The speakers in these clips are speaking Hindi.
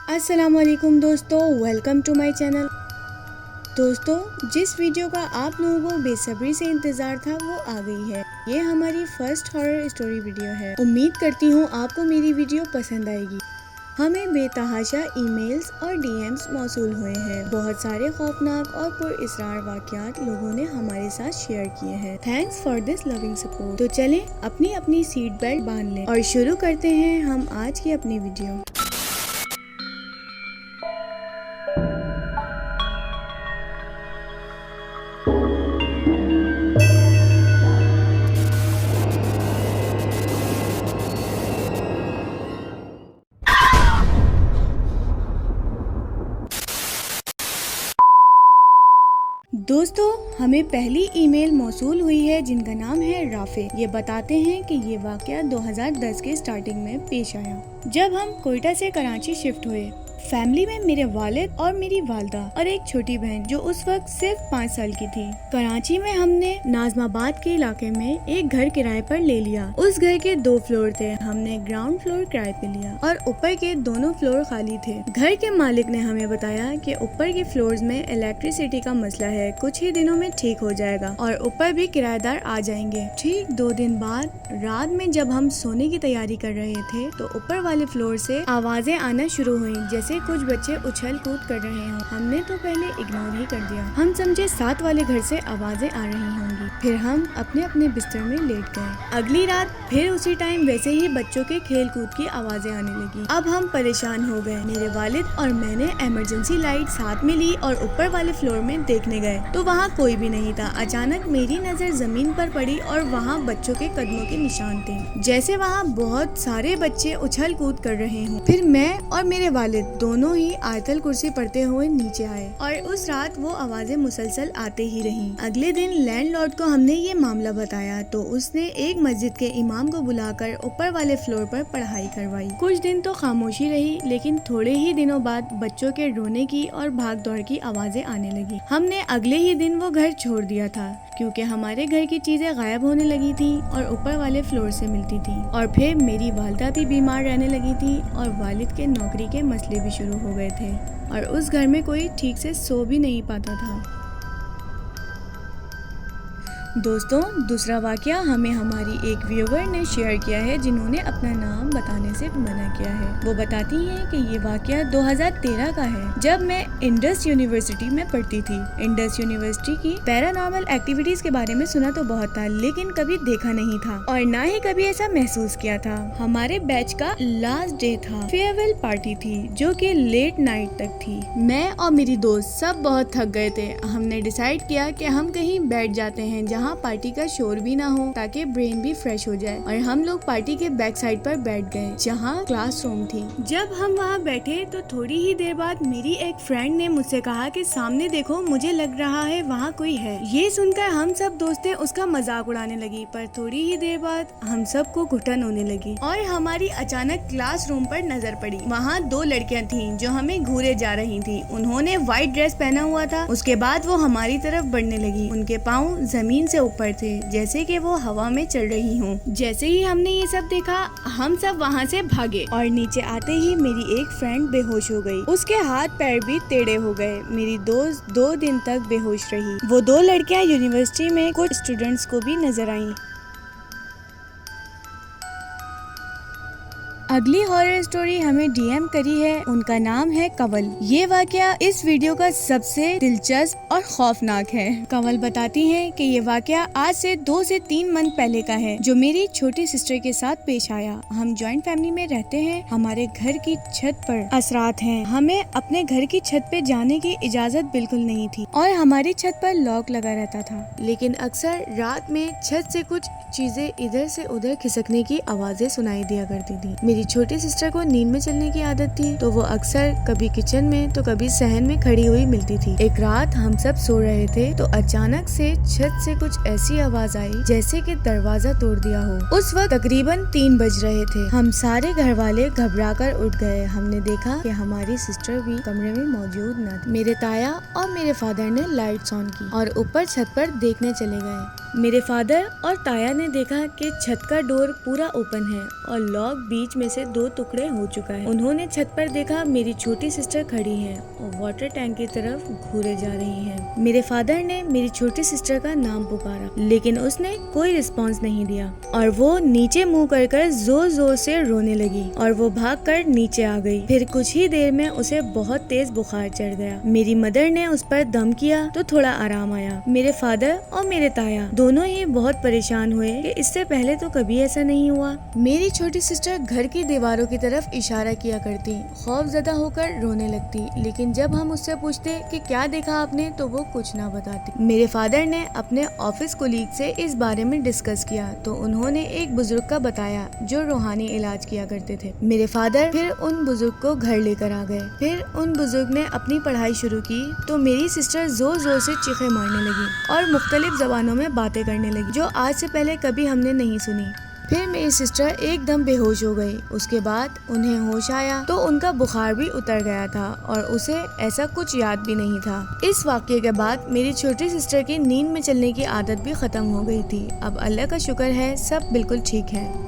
अस्सलामुअलैकुम दोस्तों, वेलकम टू माय चैनल। दोस्तों, जिस वीडियो का आप लोगों को बेसब्री से इंतज़ार था वो आ गई है। ये हमारी फर्स्ट हॉरर स्टोरी वीडियो है। उम्मीद करती हूँ आपको मेरी वीडियो पसंद आएगी। हमें बेतहाशा ईमेल्स और डीएम्स मौसूल हुए हैं। बहुत सारे खौफनाक और पुरअसरार वाक़यात लोगों ने हमारे साथ शेयर किए हैं। Thanks for this loving support. तो चलें अपनी अपनी सीट बेल्ट बांध लें और शुरू करते हैं हम आज की अपनी वीडियो। दोस्तों, हमें पहली ईमेल मौसूल हुई है जिनका नाम है राफे। ये बताते हैं कि ये वाकया 2010 के स्टार्टिंग में पेश आया जब हम कोयटा से कराची शिफ्ट हुए। फैमिली में मेरे वालिद और मेरी वालदा और एक छोटी बहन जो उस वक्त सिर्फ 5 साल की थी। कराची में हमने नाजमाबाद के इलाके में एक घर किराए पर ले लिया। उस घर के 2 फ्लोर थे। हमने ग्राउंड फ्लोर किराए पे लिया और ऊपर के दोनों फ्लोर खाली थे। घर के मालिक ने हमें बताया कि ऊपर के फ्लोर्स में इलेक्ट्रिसिटी का मसला है, कुछ ही दिनों में ठीक हो जाएगा और ऊपर भी किराएदार आ जाएंगे। ठीक 2 दिन बाद रात में जब हम सोने की तैयारी कर रहे थे तो ऊपर वाले फ्लोर से आवाजें आना शुरू हुई, जैसे कुछ बच्चे उछल कूद कर रहे हों। हमने तो पहले इग्नोर ही कर दिया। हम समझे साथ वाले घर से आवाजें आ रही होंगी। फिर हम अपने अपने बिस्तर में लेट गए। अगली रात फिर उसी टाइम वैसे ही बच्चों के खेल कूद की आवाजें आने लगी। अब हम परेशान हो गए। मेरे वालिद और मैंने इमरजेंसी लाइट साथ में ली और ऊपर वाले फ्लोर में देखने गए तो वहाँ कोई भी नहीं था। अचानक मेरी नजर जमीन पर पड़ी और वहाँ बच्चों के कदमों के निशान थे, जैसे वहाँ बहुत सारे बच्चे उछल कूद कर रहे हों। फिर मैं और मेरे वालिद दोनों ही आयतल कुर्सी पढ़ते हुए नीचे आए और उस रात वो आवाजें मुसलसल आते ही रहीं। अगले दिन लैंडलॉर्ड को हमने ये मामला बताया तो उसने एक मस्जिद के इमाम को बुलाकर ऊपर वाले फ्लोर पर पढ़ाई करवाई। कुछ दिन तो खामोशी रही, लेकिन थोड़े ही दिनों बाद बच्चों के रोने की और भाग दौड़ की आवाजें आने लगी। हमने अगले ही दिन वो घर छोड़ दिया था क्योंकि हमारे घर की चीजें गायब होने लगी थी और ऊपर वाले फ्लोर से मिलती थी। और फिर मेरी वालदा भी बीमार रहने लगी थी और वालिद के नौकरी के मसले भी शुरू हो गए थे और उस घर में कोई ठीक से सो भी नहीं पाता था। दोस्तों, दूसरा वाकया हमें हमारी एक व्यूवर ने शेयर किया है जिन्होंने अपना नाम बताने से मना किया है। वो बताती हैं कि ये वाकया 2013 का है जब मैं इंडस यूनिवर्सिटी में पढ़ती थी। इंडस यूनिवर्सिटी की पैरानॉर्मल एक्टिविटीज के बारे में सुना तो बहुत था, लेकिन कभी देखा नहीं था और ना ही कभी ऐसा महसूस किया था। हमारे बैच का लास्ट डे था। फेयरवेल पार्टी थी जो कि लेट नाइट तक थी। मैं और मेरी दोस्त सब बहुत थक गए थे। हमने डिसाइड किया कि हम कहीं बैठ जाते हैं जहाँ पार्टी का शोर भी ना हो ताकि ब्रेन भी फ्रेश हो जाए। और हम लोग पार्टी के बैक साइड पर बैठ गए जहाँ क्लासरूम थी। जब हम वहाँ बैठे तो थोड़ी ही देर बाद मेरी एक फ्रेंड ने मुझसे कहा कि सामने देखो, मुझे लग रहा है वहाँ कोई है। ये सुनकर हम सब दोस्तें उसका मजाक उड़ाने लगी, पर थोड़ी ही देर बाद हम सबको घुटन होने लगी और हमारी अचानक क्लासरूम पर नजर पड़ी। वहाँ 2 लड़कियाँ थीं जो हमें घूरे जा रही थी। उन्होंने व्हाइट ड्रेस पहना हुआ था। उसके बाद वो हमारी तरफ बढ़ने लगी। उनके पाँव जमीन से ऊपर थे, जैसे कि वो हवा में चल रही हूँ। जैसे ही हमने ये सब देखा, हम सब वहाँ से भागे और नीचे आते ही मेरी एक फ्रेंड बेहोश हो गई। उसके हाथ पैर भी टेढ़े हो गए। मेरी दोस्त 2 दिन तक बेहोश रही। वो 2 लड़कियाँ यूनिवर्सिटी में कुछ स्टूडेंट्स को भी नजर आईं। अगली हॉरर स्टोरी हमें डीएम करी है, उनका नाम है कंवल। ये वाकया इस वीडियो का सबसे दिलचस्प और खौफनाक है। कंवल बताती हैं कि ये वाकया आज से 2 से 3 मंथ पहले का है जो मेरी छोटी सिस्टर के साथ पेश आया। हम जॉइंट फैमिली में रहते हैं। हमारे घर की छत पर असरात हैं। हमें अपने घर की छत पे जाने की इजाजत बिल्कुल नहीं थी और हमारी छत पर लॉक लगा रहता था, लेकिन अक्सर रात में छत से कुछ चीजें इधर से उधर खिसकने की आवाजें सुनाई दिया करती थी। मेरी छोटी सिस्टर को नींद में चलने की आदत थी तो वो अक्सर कभी किचन में तो कभी सहन में खड़ी हुई मिलती थी। एक रात हम सब सो रहे थे तो अचानक से छत से कुछ ऐसी आवाज आई जैसे कि दरवाजा तोड़ दिया हो। उस वक्त तकरीबन 3 बज रहे थे। हम सारे घर वाले घबराकर उठ गए। हमने देखा कि हमारी सिस्टर भी कमरे में मौजूद न थी। मेरे ताया और मेरे फादर ने लाइट्स ऑन की और ऊपर छत पर देखने चले गए। मेरे फादर और ताया ने देखा कि छत का डोर पूरा ओपन है और लॉक बीच में से 2 टुकड़े हो चुका है। उन्होंने छत पर देखा मेरी छोटी सिस्टर खड़ी है और वाटर टैंक की तरफ घूरे जा रही है। मेरे फादर ने मेरी छोटी सिस्टर का नाम पुकारा, लेकिन उसने कोई रिस्पॉन्स नहीं दिया और वो नीचे मुँह कर जोर जोर से रोने लगी और वो भागकर नीचे आ गई। फिर कुछ ही देर में उसे बहुत तेज बुखार चढ़ गया। मेरी मदर ने उस पर दम किया तो थोड़ा आराम आया। मेरे फादर और मेरे ताया दोनों ही बहुत परेशान हुए कि इससे पहले तो कभी ऐसा नहीं हुआ। मेरी छोटी सिस्टर घर की दीवारों की तरफ इशारा किया करती, खौफजदा होकर रोने लगती, लेकिन जब हम उससे पूछते कि क्या देखा आपने तो वो कुछ ना बताती। मेरे फादर ने अपने ऑफिस कोलीग से इस बारे में डिस्कस किया तो उन्होंने एक बुजुर्ग का बताया जो रूहानी इलाज किया करते थे। मेरे फादर फिर उन बुजुर्ग को घर लेकर आ गए। फिर उन बुजुर्ग ने अपनी पढ़ाई शुरू की तो मेरी सिस्टर जोर जोर से चीखें मारने लगी और मुख्तलिफ जबानों में बातें करने लगी जो आज से पहले कभी हमने नहीं सुनी। फिर मेरी सिस्टर एकदम बेहोश हो गई। उसके बाद उन्हें होश आया तो उनका बुखार भी उतर गया था और उसे ऐसा कुछ याद भी नहीं था। इस वाक़ये के बाद मेरी छोटी सिस्टर की नींद में चलने की आदत भी खत्म हो गई थी। अब अल्लाह का शुक्र है सब बिल्कुल ठीक है।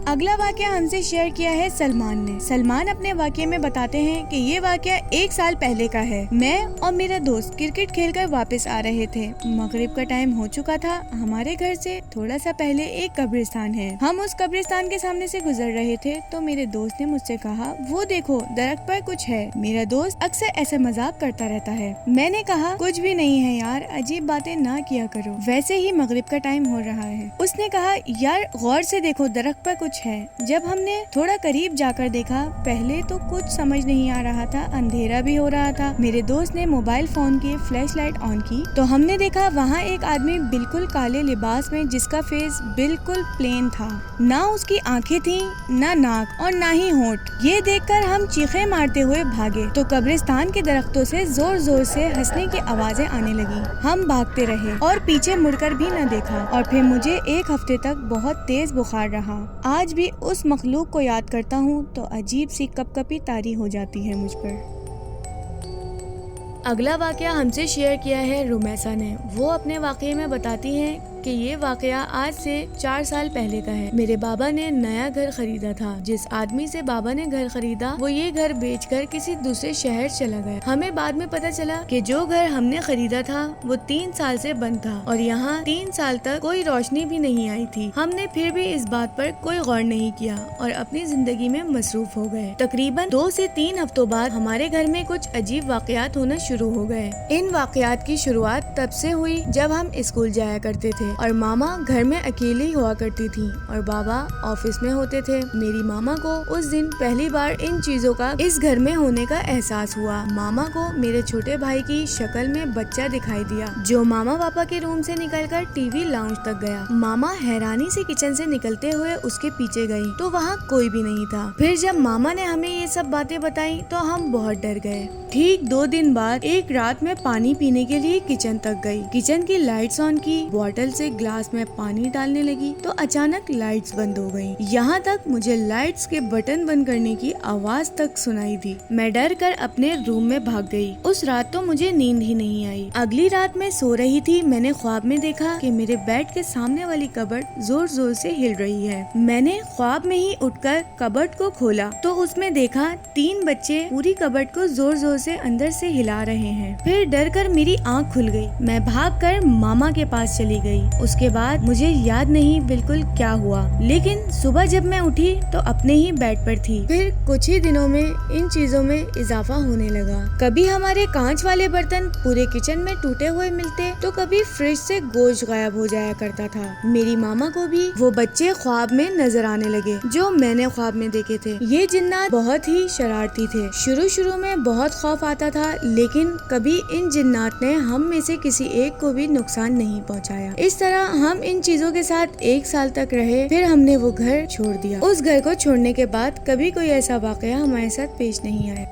अगला वाकया हमसे शेयर किया है सलमान ने। सलमान अपने वाकये में बताते हैं कि ये वाकया 1 साल पहले का है। मैं और मेरा दोस्त क्रिकेट खेलकर वापस आ रहे थे। मगरिब का टाइम हो चुका था। हमारे घर से थोड़ा सा पहले एक कब्रिस्तान है। हम उस कब्रिस्तान के सामने से गुजर रहे थे तो मेरे दोस्त ने मुझसे कहा, वो देखो दरख्त पर कुछ है। मेरा दोस्त अक्सर ऐसे मजाक करता रहता है। मैंने कहा, कुछ भी नहीं है यार, अजीब बातें ना किया करो, वैसे ही मगरिब का टाइम हो रहा है। उसने कहा, यार गौर से देखो दरख्त पर कुछ है। जब हमने थोड़ा करीब जाकर देखा, पहले तो कुछ समझ नहीं आ रहा था, अंधेरा भी हो रहा था। मेरे दोस्त ने मोबाइल फोन की फ्लैश लाइट ऑन की तो हमने देखा वहाँ एक आदमी बिल्कुल काले लिबास में जिसका फेस बिल्कुल प्लेन था। ना उसकी आंखें थी, ना नाक और ना ही होंठ। ये देखकर हम चीखें मारते हुए भागे तो कब्रिस्तान के दरख्तों से जोर जोर से हंसने की आवाजें आने लगी। हम भागते रहे और पीछे मुड़कर भी न देखा और फिर मुझे 1 हफ्ते तक बहुत तेज बुखार रहा। आज भी उस मखलूक को याद करता हूँ तो अजीब सी कपकपी तारी हो जाती है मुझ पर। अगला वाकया हमसे शेयर किया है रुमैसा ने। वो अपने वाकये में बताती हैं कि ये वाकया आज से 4 साल पहले का है। मेरे बाबा ने नया घर खरीदा था। जिस आदमी से बाबा ने घर खरीदा वो ये घर बेचकर किसी दूसरे शहर चला गया। हमें बाद में पता चला कि जो घर हमने खरीदा था वो 3 साल से बंद था और यहाँ 3 साल तक कोई रोशनी भी नहीं आई थी। हमने फिर भी इस बात पर कोई गौर नहीं किया और अपनी जिंदगी में मसरूफ हो गए। तकरीबन 2 से 3 हफ्तों बाद हमारे घर में कुछ अजीब वाकयात होना शुरू हो गए। इन वाकयात की शुरुआत तब से हुई जब हम स्कूल जाया करते थे और मामा घर में अकेली हुआ करती थी और बाबा ऑफिस में होते थे। मेरी मामा को उस दिन पहली बार इन चीजों का इस घर में होने का एहसास हुआ। मामा को मेरे छोटे भाई की शक्ल में बच्चा दिखाई दिया जो मामा पापा के रूम से निकलकर टीवी लाउंज तक गया। मामा हैरानी से किचन से निकलते हुए उसके पीछे गई तो वहाँ कोई भी नहीं था। फिर जब मामा ने हमें ये सब बातें बताई तो हम बहुत डर गए। ठीक 2 दिन बाद एक रात में पानी पीने के लिए किचन तक गई। किचन की लाइट्स ऑन की, बोतल से ग्लास में पानी डालने लगी तो अचानक लाइट्स बंद हो गयी। यहाँ तक मुझे लाइट्स के बटन बंद करने की आवाज तक सुनाई दी। मैं डर कर अपने रूम में भाग गई। उस रात तो मुझे नींद ही नहीं आई। अगली रात मैं सो रही थी, मैंने ख्वाब में देखा कि मेरे बेड के सामने वाली कबर्ड जोर जोर से हिल रही है। मैंने ख्वाब में ही उठकर कबर्ड को खोला तो उसमें देखा 3 बच्चे पूरी कबर्ड को जोर जोर से अंदर से हिला रहे हैं। फिर डर कर मेरी आँख खुल गई। मैं भागकर मामा के पास चली गई। उसके बाद मुझे याद नहीं बिल्कुल क्या हुआ, लेकिन सुबह जब मैं उठी तो अपने ही बेड पर थी। फिर कुछ ही दिनों में इन चीजों में इजाफा होने लगा। कभी हमारे कांच वाले बर्तन पूरे किचन में टूटे हुए मिलते तो कभी फ्रिज से गोश्त गायब हो जाया करता था। मेरी मामा को भी वो बच्चे ख्वाब में नजर आने लगे जो मैंने ख्वाब में देखे थे। ये जिन्नात बहुत ही शरारती थे। शुरू में बहुत खौफ आता था, लेकिन कभी इन जिन्नात ने हम में से किसी एक को भी नुकसान नहीं पहुंचाया। इस तरह हम इन चीजों के साथ 1 साल तक रहे। फिर हमने वो घर छोड़ दिया। उस घर को छोड़ने के बाद कभी कोई ऐसा वाकया हमारे साथ पेश नहीं आया।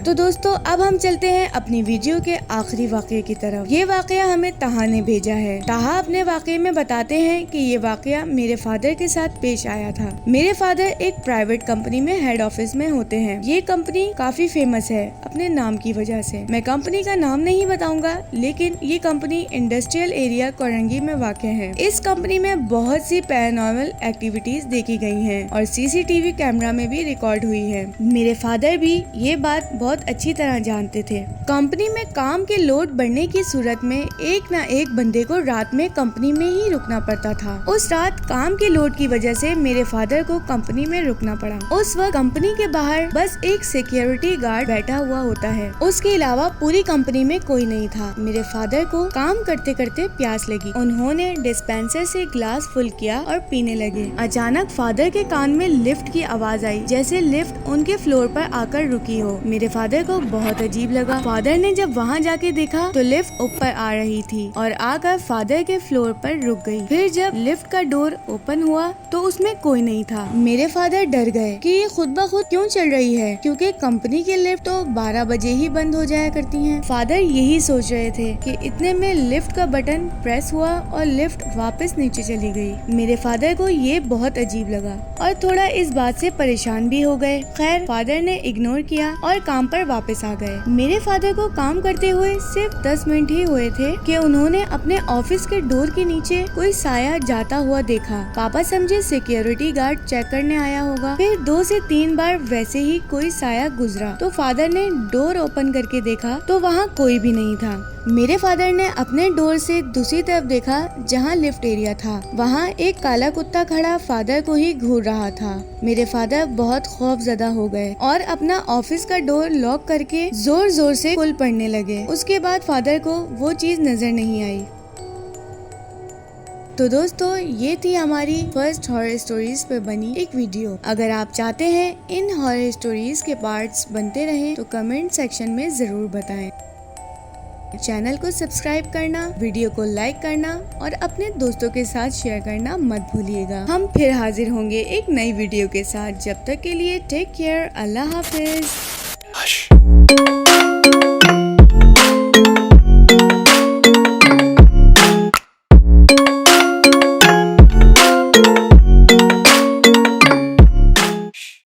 तो दोस्तों अब हम चलते हैं अपनी वीडियो के आखिरी वाक़ये की तरफ। ये वाक़या हमें ताहा ने भेजा है। ताहा अपने वाक़ये में बताते हैं कि ये वाक़या मेरे फादर के साथ पेश आया था। मेरे फादर एक प्राइवेट कंपनी में हेड ऑफिस में होते हैं। ये कंपनी काफी फेमस है अपने नाम की वजह से। मैं कंपनी का नाम नहीं बताऊंगा, लेकिन ये कंपनी इंडस्ट्रियल एरिया कोरंगी में वाक़ है। इस कंपनी में बहुत सी पैरानॉर्मल एक्टिविटीज देखी गई हैं और सीसीटीवी कैमरा में भी रिकॉर्ड हुई है। मेरे फादर भी ये बात बहुत अच्छी तरह जानते थे। कंपनी में काम के लोड बढ़ने की सूरत में एक न एक बंदे को रात में कंपनी में ही रुकना पड़ता था। उस रात काम के लोड की वजह से मेरे फादर को कंपनी में रुकना पड़ा। उस वक्त कंपनी के बाहर बस एक सिक्योरिटी गार्ड बैठा हुआ होता है, उसके अलावा पूरी कंपनी में कोई नहीं था। मेरे फादर को काम करते करते प्यास लगी। उन्होंने डिस्पेंसर से ग्लास फुल किया और पीने लगे। अचानक फादर के कान में लिफ्ट की आवाज आई, जैसे लिफ्ट उनके फ्लोर पर आकर रुकी हो। मेरे फादर को बहुत अजीब लगा। फादर ने जब वहाँ जाके देखा तो लिफ्ट ऊपर आ रही थी और आकर फादर के फ्लोर पर रुक गई। फिर जब लिफ्ट का डोर ओपन हुआ तो उसमें कोई नहीं था। मेरे फादर डर गए कि ये खुद ब खुद क्यों चल रही है, क्योंकि कंपनी की लिफ्ट तो 12 बजे ही बंद हो जाया करती हैं। फादर यही सोच रहे थे कि इतने में लिफ्ट का बटन प्रेस हुआ और लिफ्ट वापस नीचे चली गई। मेरे फादर को ये बहुत अजीब लगा और थोड़ा इस बात से परेशान भी हो गए। खैर फादर ने इग्नोर किया और काम पर वापस आ गए। मेरे फादर को काम करते हुए सिर्फ 10 मिनट ही हुए थे कि उन्होंने अपने ऑफिस के डोर के नीचे कोई साया जाता हुआ देखा। पापा समझे सिक्योरिटी गार्ड चेक करने आया होगा। फिर 2 से 3 बार वैसे ही कोई साया गुजरा तो फादर ने डोर ओपन करके देखा तो वहाँ कोई भी नहीं था। मेरे फादर ने अपने डोर से दूसरी तरफ देखा जहाँ लिफ्ट एरिया था। वहाँ एक काला कुत्ता खड़ा फादर को ही घूर रहा था। मेरे फादर बहुत खौफजदा हो गए और अपना ऑफिस का डोर लॉक करके जोर जोर से कुल पड़ने लगे। उसके बाद फादर को वो चीज नजर नहीं आई। तो दोस्तों ये थी हमारी फर्स्ट हॉरर स्टोरीज पे बनी एक वीडियो। अगर आप चाहते हैं इन हॉरर स्टोरीज के पार्ट्स बनते रहें तो कमेंट सेक्शन में जरूर बताएं। चैनल को सब्सक्राइब करना, वीडियो को लाइक करना और अपने दोस्तों के साथ शेयर करना मत भूलिएगा। हम फिर हाजिर होंगे एक नई वीडियो के साथ। जब तक के लिए टेक केयर, अल्लाह हाफिज।